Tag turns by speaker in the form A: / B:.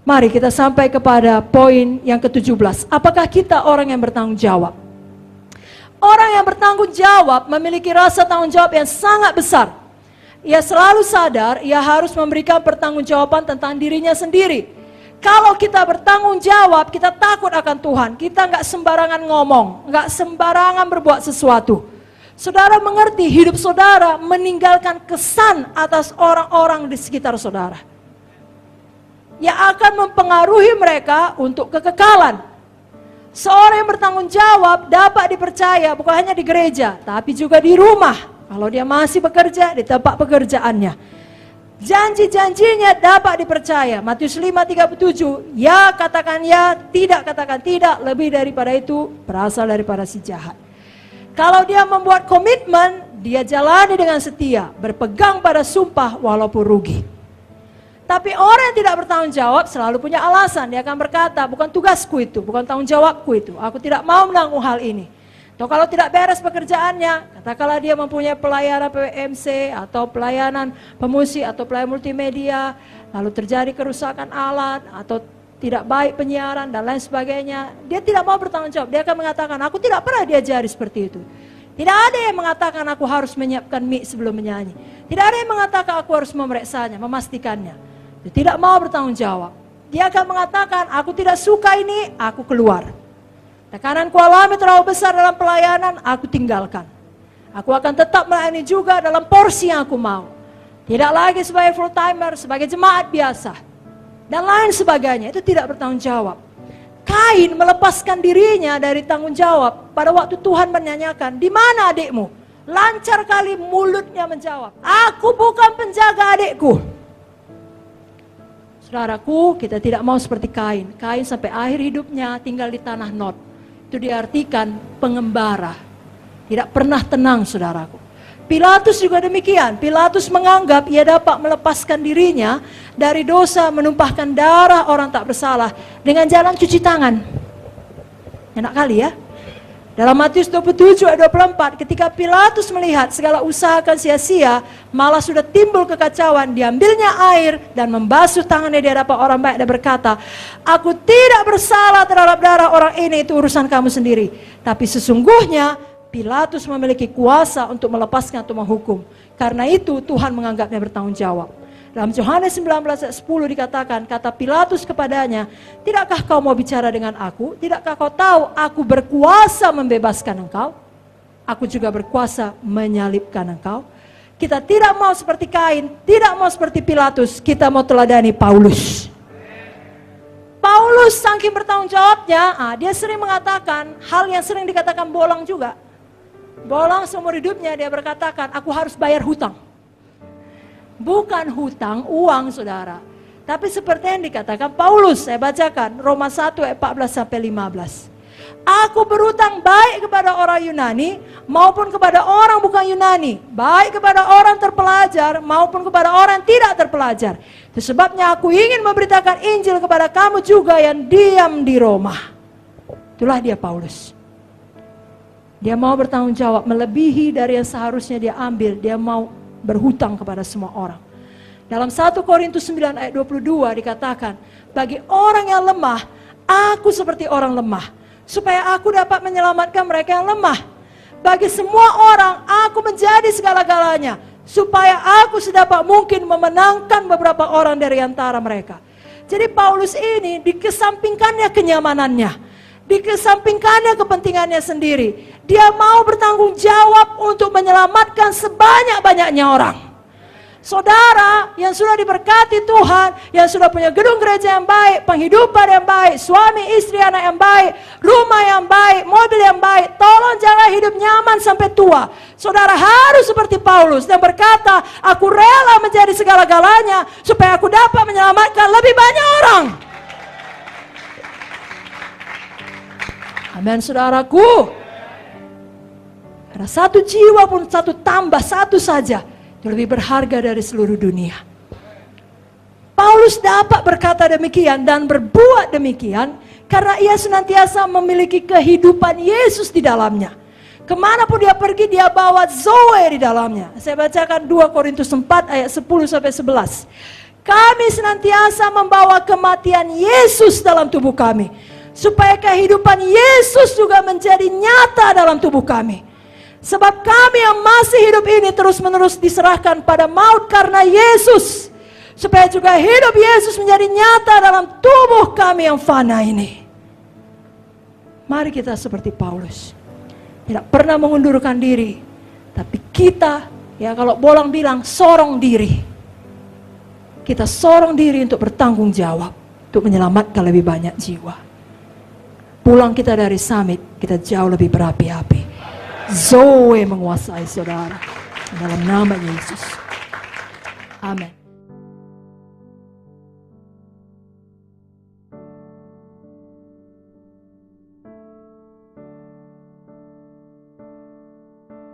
A: Mari kita sampai kepada poin yang ke-17. Apakah kita orang yang bertanggung jawab? Orang yang bertanggung jawab memiliki rasa tanggung jawab yang sangat besar. Ia selalu sadar ia harus memberikan pertanggungjawaban tentang dirinya sendiri. Kalau kita bertanggung jawab, kita takut akan Tuhan. Kita nggak sembarangan ngomong, nggak sembarangan berbuat sesuatu. Saudara mengerti, hidup saudara meninggalkan kesan atas orang-orang di sekitar saudara, yang akan mempengaruhi mereka untuk kekekalan. Seorang yang bertanggung jawab dapat dipercaya bukan hanya di gereja, tapi juga di rumah. Kalau dia masih bekerja di tempat pekerjaannya, janji-janjinya dapat dipercaya. Matius 5:37, ya katakan ya, tidak katakan tidak, lebih daripada itu berasal daripada si jahat. Kalau dia membuat komitmen, dia jalani dengan setia, berpegang pada sumpah walaupun rugi. Tapi orang yang tidak bertanggung jawab selalu punya alasan. Dia akan berkata, bukan tugasku itu, bukan tanggung jawabku itu, aku tidak mau menanggung hal ini. Atau kalau tidak beres pekerjaannya, katakanlah dia mempunyai pelayanan PWMC atau pelayanan pemusik atau pelayanan multimedia, lalu terjadi kerusakan alat atau tidak baik penyiaran dan lain sebagainya, dia tidak mau bertanggung jawab. Dia akan mengatakan, aku tidak pernah diajari seperti itu. Tidak ada yang mengatakan aku harus menyiapkan mic sebelum menyanyi. Tidak ada yang mengatakan aku harus memeriksanya, memastikannya. Dia tidak mau bertanggung jawab. Dia akan mengatakan, aku tidak suka ini, aku keluar. Tekanan ku alami terlalu besar dalam pelayanan, aku tinggalkan. Aku akan tetap melayani juga dalam porsi yang aku mau. Tidak lagi sebagai full timer, sebagai jemaat biasa. Dan lain sebagainya, itu tidak bertanggung jawab. Kain melepaskan dirinya dari tanggung jawab pada waktu Tuhan menanyakan, di mana adikmu? Lancar kali mulutnya menjawab, aku bukan penjaga adikku. Saudaraku, kita tidak mau seperti Kain. Kain sampai akhir hidupnya tinggal di tanah Nod. Itu diartikan pengembara. Tidak pernah tenang, saudaraku. Pilatus juga demikian. Pilatus menganggap ia dapat melepaskan dirinya dari dosa menumpahkan darah orang tak bersalah dengan jalan cuci tangan. Enak kali ya. Dalam Matius 27 ayat 24, ketika Pilatus melihat segala usaha akan sia-sia, malah sudah timbul kekacauan, diambilnya air dan membasuh tangannya di hadapan orang baik dan berkata, aku tidak bersalah terhadap darah orang ini, itu urusan kamu sendiri. Tapi sesungguhnya Pilatus memiliki kuasa untuk melepaskan atau menghukum. Karena itu Tuhan menganggapnya bertanggung jawab. Dalam Yohanes 19 ayat 10 dikatakan, kata Pilatus kepadanya, tidakkah kau mau bicara dengan aku? Tidakkah kau tahu aku berkuasa membebaskan engkau? Aku juga berkuasa menyalibkan engkau. Kita tidak mau seperti Kain, tidak mau seperti Pilatus, kita mau teladani Paulus. Paulus saking bertanggung jawabnya, dia sering mengatakan hal yang sering dikatakan bolang juga. Bolang seumur hidupnya dia berkatakan, aku harus bayar hutang. Bukan hutang uang, saudara. Tapi seperti yang dikatakan Paulus, saya bacakan Roma 1 ayat 14 sampai 15. Aku berhutang baik kepada orang Yunani maupun kepada orang bukan Yunani, baik kepada orang terpelajar maupun kepada orang yang tidak terpelajar. Itu sebabnya aku ingin memberitakan Injil kepada kamu juga yang diam di Roma. Itulah dia Paulus. Dia mau bertanggung jawab melebihi dari yang seharusnya dia ambil. Dia mau berhutang kepada semua orang. Dalam 1 Korintus 9 ayat 22 dikatakan, bagi orang yang lemah, aku seperti orang lemah, supaya aku dapat menyelamatkan mereka yang lemah. Bagi semua orang, aku menjadi segala-galanya, supaya aku sedapat mungkin memenangkan beberapa orang dari antara mereka. Jadi Paulus ini dikesampingkannya kenyamanannya, dikesampingkannya kepentingannya sendiri. Dia mau bertanggung jawab untuk menyelamatkan sebanyak-banyaknya orang. Saudara yang sudah diberkati Tuhan, yang sudah punya gedung gereja yang baik, penghidupan yang baik, suami istri anak yang baik, rumah yang baik, mobil yang baik, tolong jangan hidup nyaman sampai tua. Saudara harus seperti Paulus dan berkata, aku rela menjadi segala-galanya supaya aku dapat menyelamatkan lebih banyak orang. Amin, saudaraku. Ada satu jiwa pun, satu tambah, satu saja, itu lebih berharga dari seluruh dunia. Paulus dapat berkata demikian dan berbuat demikian karena ia senantiasa memiliki kehidupan Yesus di dalamnya. Kemanapun dia pergi, dia bawa Zoe di dalamnya. Saya bacakan 2 Korintus 4 ayat 10 sampai 11. kami senantiasa membawa kematian Yesus dalam tubuh kami, supaya kehidupan Yesus juga menjadi nyata dalam tubuh kami. Sebab kami yang masih hidup ini terus-menerus diserahkan pada maut karena Yesus, supaya juga hidup Yesus menjadi nyata dalam tubuh kami yang fana ini. Mari kita seperti Paulus, tidak pernah mengundurkan diri, tapi kita, ya kalau Bolang bilang, sorong diri. Kita sorong diri untuk bertanggung jawab, untuk menyelamatkan lebih banyak jiwa. Pulang kita dari summit, kita jauh lebih berapi-api. Zoe menguasai saudara, dalam nama Yesus. Amin.